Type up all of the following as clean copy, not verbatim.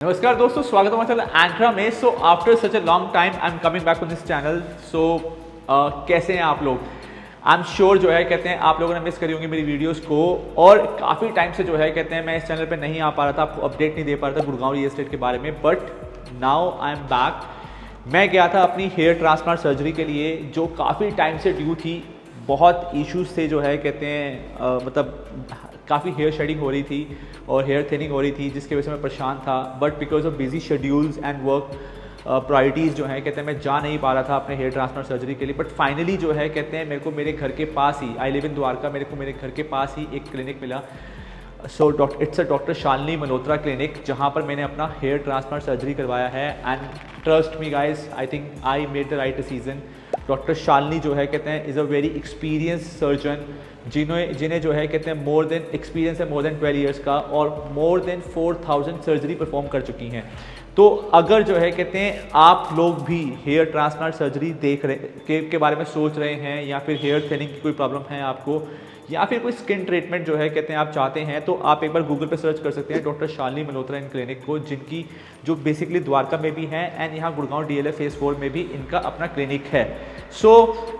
नमस्कार दोस्तों, स्वागत है हमारे चैनल एंकरा में। So after such a long time I am coming back on this channel. So कैसे हैं आप लोग? आई एम श्योर जो है कहते हैं आप लोगों ने मिस करी होंगी मेरी वीडियोस को, और काफ़ी टाइम से जो है कहते हैं मैं इस चैनल पे नहीं आ पा रहा था, आपको अपडेट नहीं दे पा रहा था गुड़गांव रियल एस्टेट के बारे में। But now I am back. मैं गया था अपनी हेयर ट्रांसप्लांट सर्जरी के लिए, जो काफ़ी टाइम से ड्यू थी। बहुत इश्यूज थे जो है कहते हैं मतलब काफ़ी हेयर शेडिंग हो रही थी और हेयर थिनिंग हो रही थी, जिसकी वजह से मैं परेशान था। But because of busy schedules and work priorities जो है कहते हैं मैं जा नहीं पा रहा था अपने हेयर ट्रांसप्लांट सर्जरी के लिए। बट फाइनली जो है कहते हैं मेरे को मेरे घर के पास ही, आई लिव इन द्वारका, मेरे को मेरे घर के पास ही एक क्लिनिक मिला। So it's a doctor Shalini Malhotra clinic, जहाँ पर मैंने अपना हेयर ट्रांसप्लांट सर्जरी करवाया है। And trust me guys, I think I made the right decision. Doctor Shalini जो है कहते हैं is a very experience surgeon, जिन्हें जो है कहते हैं मोर देन एक्सपीरियंस है, मोर देन 12 ईयर्स का, और मोर देन 4000 सर्जरी परफॉर्म कर चुकी हैं। तो अगर जो है कहते हैं आप लोग भी हेयर ट्रांसप्लांट सर्जरी देख रहे के बारे में सोच रहे हैं, या फिर हेयर थिनिंग की कोई प्रॉब्लम है आपको, या फिर कोई स्किन ट्रीटमेंट जो है कहते हैं आप चाहते हैं, तो आप एक बार गूगल पे सर्च कर सकते हैं doctor Shalini Malhotra in clinic को, जिनकी जो बेसिकली द्वारका में भी है एंड यहाँ गुड़गांव DLF फेज 4 में भी इनका अपना क्लिनिक है। सो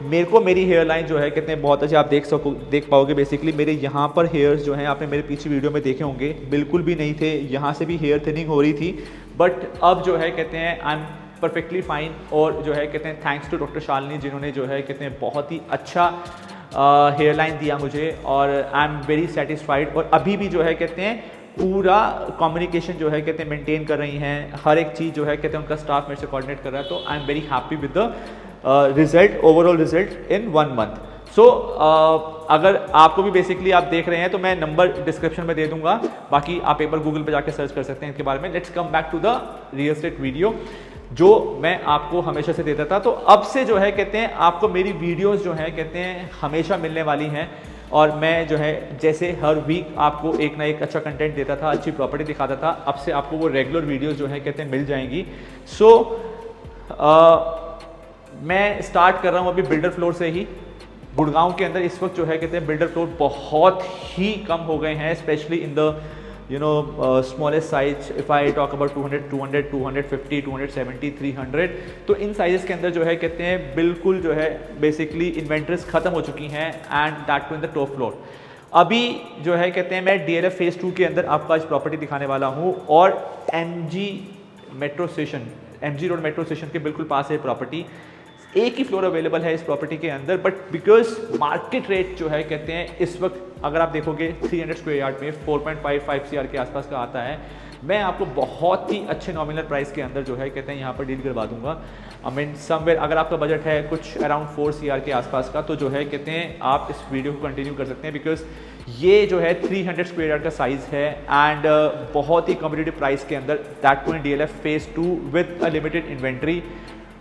मेरे को मेरी हेयर लाइन जो है कहते हैं बहुत अच्छे आप देख पाओगे। बेसिकली मेरे यहाँ पर हेयर्स जो हैं आपने मेरे पीछे वीडियो में देखे होंगे, बिल्कुल भी नहीं थे। यहाँ से भी हेयर थिनिंग हो रही थी, बट अब जो है कहते हैं आई एम परफेक्टली फाइन। और जो है कहते हैं थैंक्स टू डॉक्टर शालिनी, जिन्होंने जो है कहते हैं बहुत ही अच्छा हेयर लाइन दिया मुझे, और आई एम वेरी सेटिस्फाइड। और अभी भी जो है कहते हैं पूरा कम्युनिकेशन जो है कहते हैं मेंटेन कर रही हैं, हर एक चीज़ जो है कहते हैं उनका स्टाफ मेरे से कोऑर्डिनेट कर रहा है। तो I am very happy with the result, overall result in 1 month. So अगर आपको भी बेसिकली आप देख रहे हैं तो मैं नंबर डिस्क्रिप्शन में दे दूंगा, बाकी आप एक बार गूगल पे जाके सर्च कर सकते हैं इनके बारे में। Let's come back to the real estate video जो मैं आपको हमेशा से देता था। तो अब से जो है कहते हैं आपको मेरी वीडियोस जो है कहते हैं हमेशा मिलने वाली हैं, और मैं जो है जैसे हर वीक आपको एक ना एक अच्छा कंटेंट देता था, अच्छी प्रॉपर्टी दिखाता था, अब से आपको वो रेगुलर वीडियोस जो है कहते हैं मिल जाएंगी। सो मैं स्टार्ट कर रहा हूँ अभी बिल्डर फ्लोर से ही। गुड़गांव के अंदर इस वक्त जो है कहते हैं बिल्डर फ्लोर बहुत ही कम हो गए हैं, specially in the smallest size. If I talk about 200, 250, 270, 300, तो इन साइजेस के अंदर जो है कहते हैं बिल्कुल जो है बेसिकली इन्वेंटरीज खत्म हो चुकी हैं, and that too in the top floor. अभी जो है कहते हैं मैं DLF फेज 2 के अंदर आपको आज प्रॉपर्टी दिखाने वाला हूँ, और MG रोड मेट्रो स्टेशन के बिल्कुल पास है प्रॉपर्टी। एक ही फ्लोर अवेलेबल है इस प्रॉपर्टी के अंदर, बट बिकॉज मार्केट रेट जो है कहते हैं इस वक्त अगर आप देखोगे 300 स्क्वायर यार्ड में 4.55 CR के आसपास का आता है। मैं आपको बहुत ही अच्छे नॉमिनल प्राइस के अंदर जो है कहते हैं यहाँ पर डील करवा दूंगा। आई मीन समवेयर अगर आपका बजट है कुछ अराउंड 4 CR के आसपास का, तो जो है कहते हैं आप इस वीडियो को कंटिन्यू कर सकते हैं, बिकॉज ये जो है 300 स्क्वायर यार्ड का साइज़ है, एंड बहुत ही कॉम्पिटिटिव प्राइस के अंदर, that too in DLF phase 2 with a limited inventory.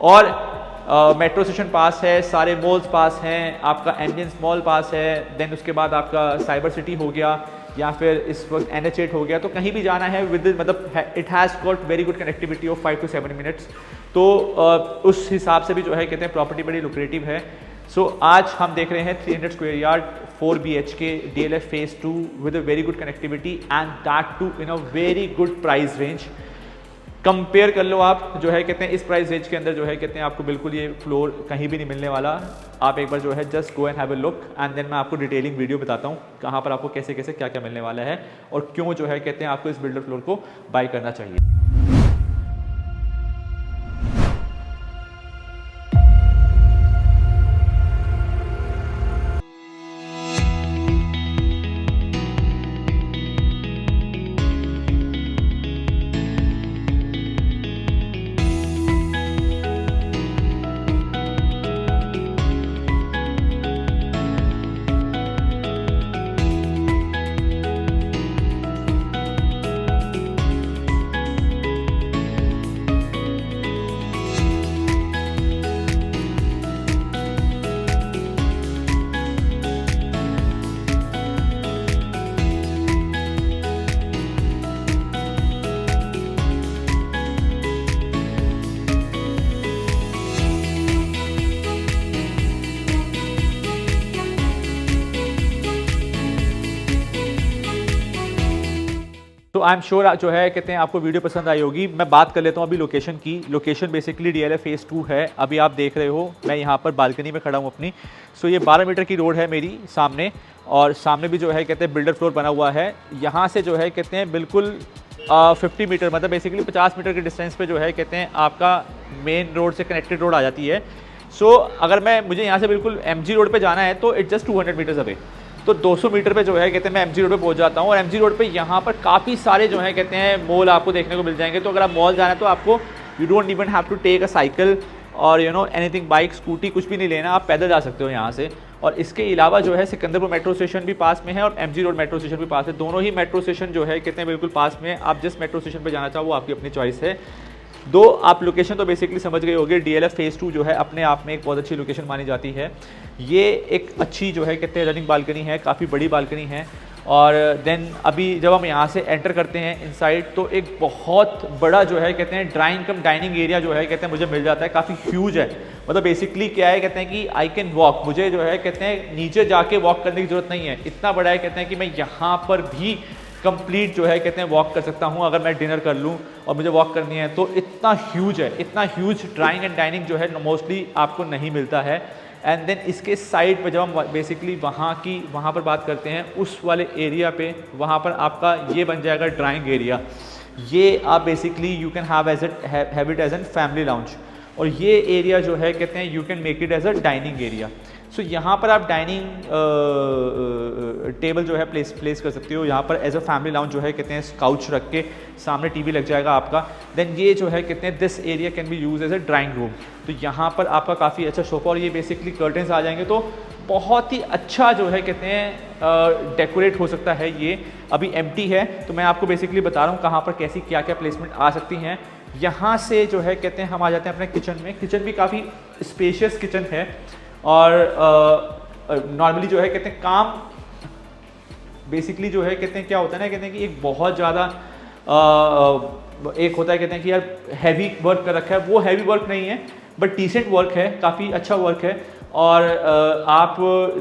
और मेट्रो स्टेशन पास है, सारे मॉल्स पास हैं, आपका एमजीएन मॉल पास है, देन उसके बाद आपका साइबर सिटी हो गया, या फिर इस वक्त NH8 हो गया। तो कहीं भी जाना है विद मतलब it has got very good connectivity of 5 to 7 minutes. तो उस हिसाब से भी जो है कहते हैं प्रॉपर्टी बड़ी लुक्रेटिव है। सो आज हम देख रहे हैं 300 square yard 4 BHK DLF phase 2 with a very good connectivity, and that too in a very good price range. Compare कर लो आप, जो है कहते हैं इस प्राइस रेंज के अंदर जो है कहते हैं आपको बिल्कुल ये फ्लोर कहीं भी नहीं मिलने वाला। आप एक बार जो है just go and have a look, and then मैं आपको डिटेलिंग वीडियो बताता हूँ कहाँ पर आपको कैसे कैसे क्या क्या मिलने वाला है, और क्यों जो है कहते हैं आपको इस बिल्डर फ्लोर को बाय करना चाहिए। तो आई एम श्योर जो है कहते हैं आपको वीडियो पसंद आई होगी। मैं बात कर लेता हूँ अभी लोकेशन की। लोकेशन बेसिकली DLF फेज़ 2 है। अभी आप देख रहे हो मैं यहाँ पर बालकनी में खड़ा हूँ अपनी। सो ये 12 मीटर की रोड है मेरी सामने, और सामने भी जो है कहते हैं बिल्डर फ्लोर बना हुआ है। यहाँ से जो है कहते हैं बिल्कुल 50 मीटर मतलब बेसिकली 50 मीटर के डिस्टेंस पे जो है कहते हैं आपका मेन रोड से कनेक्टेड रोड आ जाती है। सो अगर मुझे यहाँ से बिल्कुल MG रोड पे जाना है तो इट्स जस्ट 200 मीटर्स अवे, तो 200 मीटर पे जो है कहते हैं मैं MG रोड पे पहुँच जाता हूँ। और MG रोड पे यहाँ पर काफ़ी सारे जो है कहते हैं मॉल आपको देखने को मिल जाएंगे। तो अगर आप मॉल जाना है तो आपको you don't even have to take a cycle और एनीथिंग, बाइक स्कूटी कुछ भी नहीं लेना, आप पैदल जा सकते हो यहाँ से। और इसके अलावा जो है सिकंदरपुर मेट्रो स्टेशन भी पास में है और MG रोड मेट्रो स्टेशन भी पास है। दोनों ही मेट्रो स्टेशन जो है कहते हैं बिल्कुल पास में है। आप जिस मेट्रो स्टेशन पर जाना चाहो वो आपकी अपनी चॉइस है। दो आप लोकेशन तो बेसिकली समझ गए होंगे। DLF फेज़ 2 जो है अपने आप में एक बहुत अच्छी लोकेशन मानी जाती है। ये एक अच्छी जो है कहते हैं रनिंग बालकनी है, काफ़ी बड़ी बालकनी है। और देन अभी जब हम यहाँ से एंटर करते हैं इनसाइड तो एक बहुत बड़ा जो है कहते हैं ड्राइंग कम डाइनिंग एरिया जो है कहते हैं मुझे मिल जाता है। काफ़ी ह्यूज है, मतलब बेसिकली क्या है कहते हैं कि आई कैन वॉक, मुझे जो है कहते हैं नीचे जाके वॉक करने की ज़रूरत नहीं है। इतना बड़ा है कहते हैं कि मैं यहाँ पर भी कंप्लीट जो है कहते हैं वॉक कर सकता हूँ। अगर मैं डिनर कर लूँ और मुझे वॉक करनी है तो इतना ह्यूज है, इतना ह्यूज ड्राइंग एंड डाइनिंग जो है मोस्टली आपको नहीं मिलता है। एंड देन इसके साइड पे जब हम बेसिकली वहाँ पर बात करते हैं उस वाले एरिया पे, वहाँ पर आपका ये बन जाएगा ड्राइंग एरिया। ये आप basically you can have it as an family lounge, और ये एरिया जो है कहते हैं you can make it as a dining area. So यहाँ पर आप डाइनिंग टेबल जो है प्लेस कर सकते हो। यहाँ पर एज अ फैमिली लाउंज जो है कहते हैं काउच रख के सामने टीवी लग जाएगा आपका। देन ये जो है कहते हैं this area can be use as a drawing room. तो यहाँ पर आपका काफ़ी अच्छा सोफा और ये बेसिकली कर्टन्स आ जाएंगे तो बहुत ही अच्छा जो है कहते हैं डेकोरेट हो सकता है। ये अभी एम्प्टी है तो मैं आपको बेसिकली बता रहा हूँ कहाँ पर कैसी क्या क्या प्लेसमेंट आ सकती हैं। यहाँ से जो है कहते हैं हम आ जाते हैं अपने किचन में। किचन भी काफ़ी स्पेशियस किचन है और नॉर्मली जो है कहते हैं काम बेसिकली जो है कहते हैं क्या होता है ना, कहते हैं कि एक बहुत ज़्यादा एक होता है कहते हैं कि यार हैवी वर्क कर रखा है, वो हैवी वर्क नहीं है बट डिसेंट वर्क है, काफ़ी अच्छा वर्क है। और आप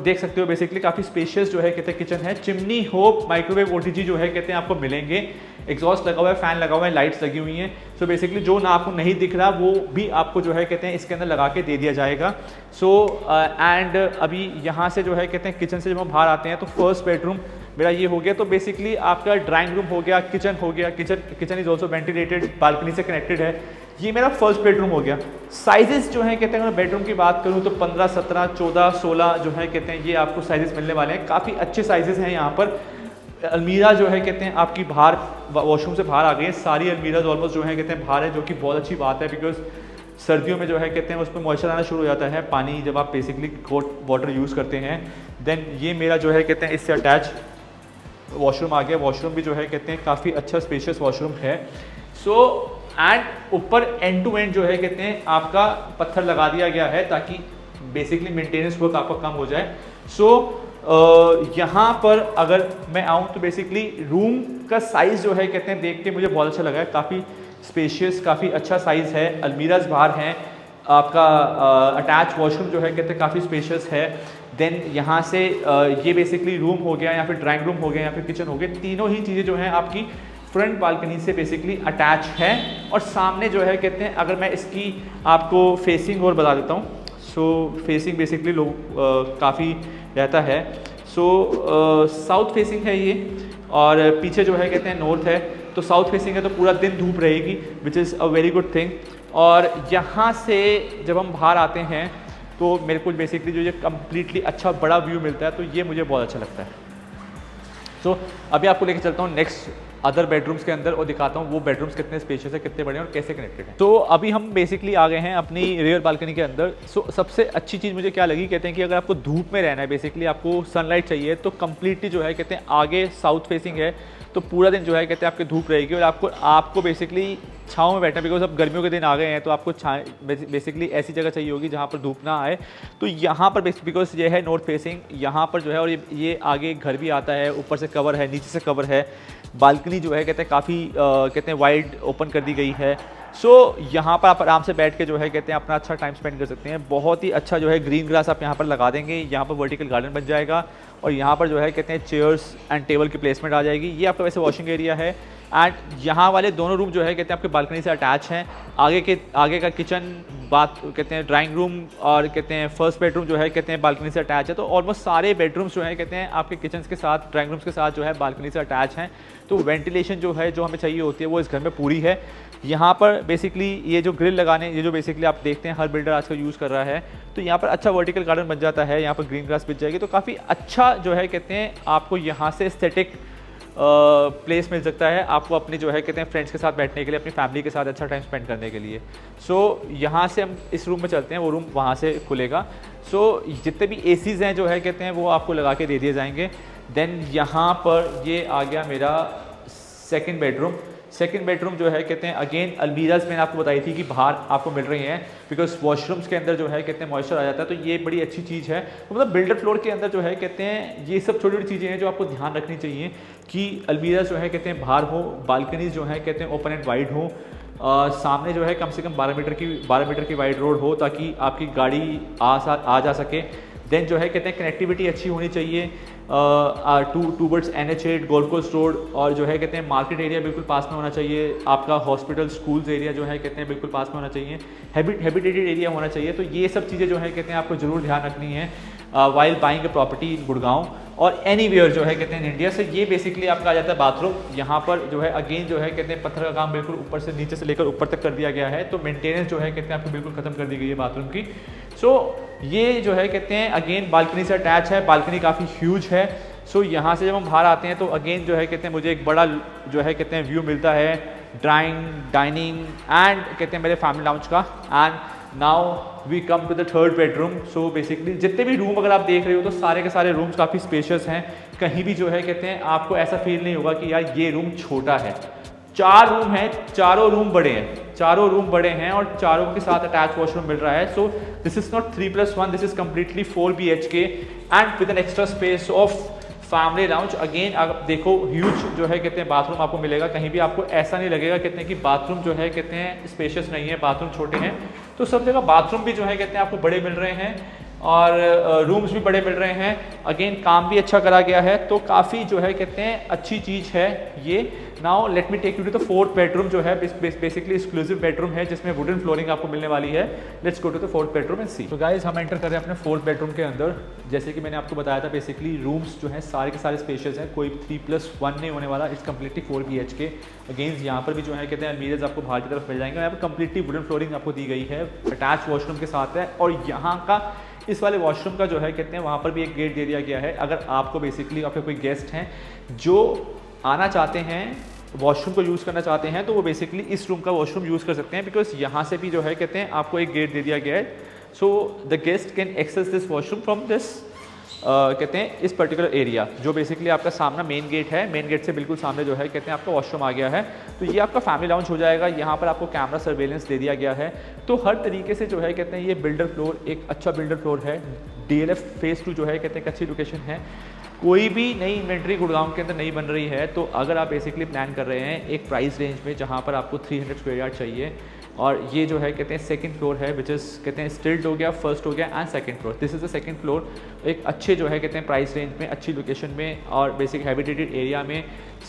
देख सकते हो बेसिकली काफ़ी स्पेशियस जो है कहते हैं किचन है। चिमनी, होप, माइक्रोवेव, OTG जो है कहते हैं आपको मिलेंगे। एग्जॉस्ट लगा हुआ है, फ़ैन लगा हुआ है, लाइट्स लगी हुई हैं। सो बेसिकली जो ना आपको नहीं दिख रहा वो भी आपको जो है कहते हैं इसके अंदर लगा के दे दिया जाएगा। सो एंड अभी यहाँ से जो है कहते हैं किचन से जब हम बाहर आते हैं तो फर्स्ट बेडरूम मेरा ये हो गया। तो बेसिकली आपका ड्राइंग रूम हो गया, किचन हो गया। Kitchen is also ventilated, balcony से कनेक्टेड है। ये मेरा फर्स्ट बेडरूम हो गया। साइजेस जो है कहते हैं अगर बेडरूम की बात करूँ तो 15, 17, 14, 16 जो है कहते हैं ये आपको साइजेस मिलने वाले हैं। काफ़ी अच्छे साइजेस हैं यहाँ पर। अलमीरा जो है कहते हैं आपकी बाहर वॉशरूम से बाहर आ गई है। सारी अलमीराज ऑलमोस्ट जो है कहते हैं बाहर है, जो कि बहुत अच्छी बात है बिकॉज सर्दियों में जो है कहते हैं उस पर मॉइस्चर आना शुरू हो जाता है पानी जब आप बेसिकली कोल्ड वाटर यूज़ करते हैं। देन ये मेरा जो है कहते हैं इससे अटैच वॉशरूम आ गया। वॉशरूम भी जो है कहते हैं काफ़ी अच्छा स्पेशियस वॉशरूम है। सो एंड ऊपर एंड टू एंड जो है कहते हैं आपका पत्थर लगा दिया गया है ताकि बेसिकली मेंटेनेंस वर्क आपका कम हो जाए। सो यहाँ पर अगर मैं आऊँ तो बेसिकली रूम का साइज़ जो है कहते हैं देख के मुझे बहुत अच्छा लगा है। काफ़ी स्पेशियस, काफ़ी अच्छा साइज़ है। अलमीराज बाहर हैं। आपका अटैच वॉशरूम जो है कहते हैं काफ़ी स्पेशियस है। देन यहाँ से ये बेसिकली रूम हो गया या फिर ड्राइंग रूम हो गया या फिर किचन हो गया। तीनों ही चीज़ें जो हैं आपकी फ्रंट बालकनी से बेसिकली अटैच है। और सामने जो है कहते हैं अगर मैं इसकी आपको फेसिंग और बता देता हूँ। सो फेसिंग बेसिकली लोग काफ़ी रहता है। सो साउथ फेसिंग है ये और पीछे जो है कहते हैं नॉर्थ है। तो साउथ फेसिंग है तो पूरा दिन धूप रहेगी which is a very good thing. और यहाँ से जब हम बाहर आते हैं तो मेरे को बेसिकली जो ये कम्प्लीटली अच्छा बड़ा व्यू मिलता है तो ये मुझे बहुत अच्छा लगता है। सो अभी आपको लेके चलता हूँ नेक्स्ट अदर बेडरूम्स के अंदर और दिखाता हूँ वो बेडरूम्स कितने स्पेशियस है, कितने बड़े हैं और कैसे कनेक्टेड हैं। तो अभी हम बेसिकली आ गए हैं अपनी रियर बालकनी के अंदर। सो सबसे अच्छी चीज़ मुझे क्या लगी, कहते हैं कि अगर आपको धूप में रहना है, बेसिकली आपको सनलाइट चाहिए तो कम्प्लीटली जो है कहते हैं आगे साउथ फेसिंग है तो पूरा दिन जो है कहते हैं आपकी धूप रहेगी और आपको बेसिकली छाँव में बैठना, बिकॉज अब गर्मियों के दिन आ गए हैं तो आपको बेसिकली ऐसी जगह चाहिए होगी जहाँ पर धूप ना आए। तो यहाँ पर बिकॉज ये है नॉर्थ फेसिंग, यहाँ पर जो है और ये आगे घर भी आता है, ऊपर से कवर है, नीचे से कवर है। बालकनी जो है कहते हैं काफ़ी कहते हैं वाइड ओपन कर दी गई है। सो यहाँ पर आप आराम से बैठ के जो है कहते हैं अपना अच्छा टाइम स्पेंड कर सकते हैं। बहुत ही अच्छा जो है ग्रीन ग्रास आप यहाँ पर लगा देंगे, यहाँ पर वर्टिकल गार्डन बन जाएगा और यहाँ पर जो है कहते हैं चेयर्स एंड टेबल की प्लेसमेंट आ जाएगी। ये आपका वैसे वॉशिंग एरिया है। एंड यहाँ वाले दोनों रूम जो है कहते हैं आपके बालकनी से अटैच हैं। आगे का किचन, बात कहते हैं ड्राइंग रूम और कहते हैं फर्स्ट बेडरूम जो है कहते हैं बालकनी से अटैच है। तो ऑलमोस्ट सारे बेडरूम्स जो है कहते हैं आपके किचन के साथ, ड्राइंग रूम्स के साथ जो है बालकनी से अटैच हैं। तो वेंटिलेशन जो है जो हमें चाहिए होती है वो इस घर में पूरी है। यहाँ पर बेसिकली ये जो ग्रिल लगाने, ये जो बेसिकली आप देखते हैं हर बिल्डर आजकल यूज़ कर रहा है, तो यहाँ पर अच्छा वर्टिकल गार्डन बन जाता है। यहाँ पर ग्रीन ग्रास बिछ जाएगी, तो काफ़ी अच्छा जो है कहते हैं आपको यहाँ से एस्थेटिक प्लेस मिल सकता है आपको अपने जो है कहते हैं फ्रेंड्स के साथ बैठने के लिए, अपनी फैमिली के साथ अच्छा टाइम स्पेंड करने के लिए। सो यहाँ से हम इस रूम में चलते हैं, वो रूम वहाँ से खुलेगा। सो जितने भी एसीज़ हैं जो है कहते हैं वो आपको लगा के दे दिए जाएंगे। देन यहाँ पर ये आ गया मेरा सेकंड बेडरूम। सेकंड बेडरूम जो है कहते हैं अगेन अलमीराज मैंने आपको बताई थी कि बाहर आपको मिल रही हैं, बिकॉज वॉशरूम्स के अंदर जो है कहते हैं मॉइस्चर आ जाता है, तो ये बड़ी अच्छी चीज़ है। तो मतलब बिल्डर फ्लोर के अंदर जो है कहते हैं ये सब छोटी छोटी चीज़ें हैं जो आपको ध्यान रखनी चाहिए कि अलमीराज जो है कहते हैं बाहर हो, बालकनीज जो है कहते हैं ओपन एंड वाइड हो, सामने जो है कम से कम 12 मीटर की वाइड रोड हो ताकि आपकी गाड़ी आ जा सके। देन जो है कहते हैं कनेक्टिविटी अच्छी होनी चाहिए towards NH8 gold coast road, और जो है कहते हैं मार्केट एरिया बिल्कुल पास में होना चाहिए, आपका हॉस्पिटल स्कूल्स एरिया जो है कहते हैं बिल्कुल पास में होना चाहिए, हैबिटेटेड एरिया होना चाहिए। तो ये सब चीज़ें जो है कहते हैं आपको ज़रूर ध्यान रखनी है while buying a property in Gurgaon और एनीवेयर जो है कहते हैं इन इंडिया। से ये बेसिकली आपका आ जाता है बाथरूम। यहाँ पर जो है अगेन जो है कहते हैं पत्थर का काम बिल्कुल ऊपर से नीचे से लेकर ऊपर तक कर दिया गया है, तो मेंटेनेंस जो है कहते हैं आपको बिल्कुल खत्म कर दी गई है बाथरूम की। सो ये जो है कहते हैं अगेन बालकनी से अटैच है, बालकनी काफ़ी ह्यूज है। सो यहाँ से जब हम बाहर आते हैं तो अगेन जो है कहते हैं मुझे एक बड़ा जो है कहते हैं व्यू मिलता है डाइनिंग एंड कहते हैं मेरे फैमिली लाउंज का। And now we come to the third bedroom. So basically जितने भी रूम अगर आप देख रहे हो तो सारे के सारे रूम्स काफ़ी स्पेशियस हैं। कहीं भी जो है कहते हैं आपको ऐसा फील नहीं होगा कि यार ये रूम छोटा है। 4 रूम हैं, चारों रूम बड़े हैं, चारों रूम बड़े हैं और चारों के साथ अटैच वॉशरूम मिल रहा है। So this is not 3+1, this is completely 4 BHK and with an extra space of family lounge. Again आप देखो ह्यूज जो है कहते हैं बाथरूम आपको मिलेगा, कहीं भी आपको ऐसा नहीं लगेगा कहते हैं कि बाथरूम जो है कहते हैं स्पेशियस नहीं है, बाथरूम छोटे हैं। तो सब जगह बाथरूम भी जो है कहते हैं आपको बड़े मिल रहे हैं और रूम्स भी बड़े मिल रहे हैं। अगेन काम भी अच्छा करा गया है, तो काफ़ी जो है कहते हैं अच्छी चीज़ है ये। Now let me take you to the fourth bedroom जो है बेसिकली एक्सक्लूसिव बेडरूम है जिसमें वुडन फ्लोरिंग आपको मिलने वाली है। Let's go to the fourth bedroom and see. तो गाइस हम एंटर कर रहे हैं अपने फोर्थ बेडरूम के अंदर। जैसे कि मैंने आपको बताया था बेसिकली रूम्स जो हैं सारे के सारे स्पेशियस हैं, कोई 3+1 नहीं होने वाला, इट्स कम्प्लीटली 4 BHK। अगेन यहाँ पर भी जो है कहते हैं अलमीराज आपको बाहर की तरफ मिल जाएंगे। यहाँ पर कम्प्लीटली वुडन फ्लोरिंग आपको दी गई है, अटैच वॉशरूम के साथ है। और यहाँ का इस वाले वॉशरूम का जो है कहते हैं वहाँ पर भी एक गेट दे दिया गया है। अगर आपको बेसिकली आपके कोई गेस्ट हैं जो आना चाहते हैं, वॉशरूम को यूज़ करना चाहते हैं, तो वो बेसिकली इस रूम का वॉशरूम यूज़ कर सकते हैं, बिकॉज यहाँ से भी जो है कहते हैं आपको एक गेट दे दिया गया है। So the guest can access this washroom from this कहते हैं इस पर्टिकुलर एरिया, जो बेसिकली आपका सामना मेन गेट है। मेन गेट से बिल्कुल सामने जो है कहते हैं आपका वॉशरूम आ गया है। तो ये आपका फैमिली लाउंज हो जाएगा। यहाँ पर आपको कैमरा सर्वेलेंस दे दिया गया है। तो हर तरीके से जो है कहते हैं ये बिल्डर फ्लोर एक अच्छा बिल्डर फ्लोर है। DLF फेज़ 2 जो है कहते हैं एक अच्छी लोकेशन है। कोई भी नई इन्वेंट्री गुड़गांव के अंदर नहीं बन रही है, तो अगर आप बेसिकली प्लान कर रहे हैं एक प्राइस रेंज में जहाँ पर आपको 300 स्क्वायर यार्ड चाहिए, और ये जो है कहते हैं सेकंड फ्लोर है, विच इज़ कहते हैं स्टिल्ट हो गया, फर्स्ट हो गया and second floor. This is the second floor. एक अच्छे जो है कहते हैं प्राइस रेंज में, अच्छी लोकेशन में और बेसिक हैबिटेटेड एरिया में,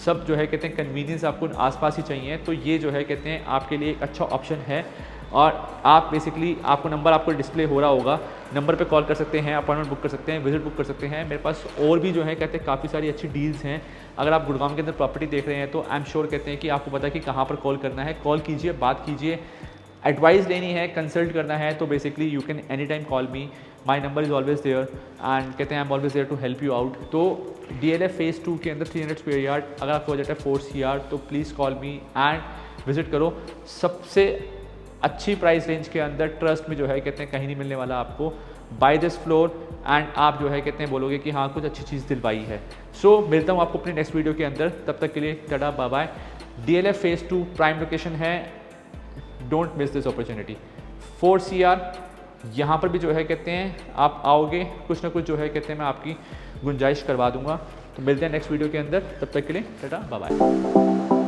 सब जो है कहते हैं कन्वीनियंस आपको आसपास ही चाहिए। तो ये जो है कहते हैं आपके लिए एक अच्छा ऑप्शन है। और आप बेसिकली आपको नंबर आपको डिस्प्ले हो रहा होगा, नंबर पे कॉल कर सकते हैं, अपॉइंटमेंट बुक कर सकते हैं, विजिट बुक कर सकते हैं। मेरे पास और भी जो है कहते हैं काफ़ी सारी अच्छी डील्स हैं। अगर आप गुड़गांव के अंदर प्रॉपर्टी देख रहे हैं तो आई एम श्योर कहते हैं कि आपको पता है कि कहाँ पर कॉल करना है। कॉल कीजिए, बात कीजिए, एडवाइस लेनी है, कंसल्ट करना है, तो basically you can any time call me, my number is always there and कहते हैं I am always there to help you out. तो DLF फेज़ 2 के अंदर 300 स्क्वायर यार्ड अगर आपका बजट है 4 CR, तो please call me and visit करो। सबसे अच्छी प्राइस रेंज के अंदर, ट्रस्ट में जो है कहते हैं कहीं नहीं मिलने वाला आपको। बाय दिस फ्लोर एंड आप जो है कहते हैं बोलोगे कि हाँ कुछ अच्छी चीज़ दिलवाई है। सो मिलता हूँ आपको अपने नेक्स्ट वीडियो के अंदर, तब तक के लिए tata bye bye. DLF phase 2 prime location है, don't miss this opportunity. 4 CR यहाँ पर भी जो है कहते हैं आप आओगे कुछ ना कुछ जो है कहते हैं मैं आपकी गुंजाइश करवा दूंगा। तो मिलते हैं नेक्स्ट वीडियो के अंदर, तब तक के लिए टाटा बाय बाय।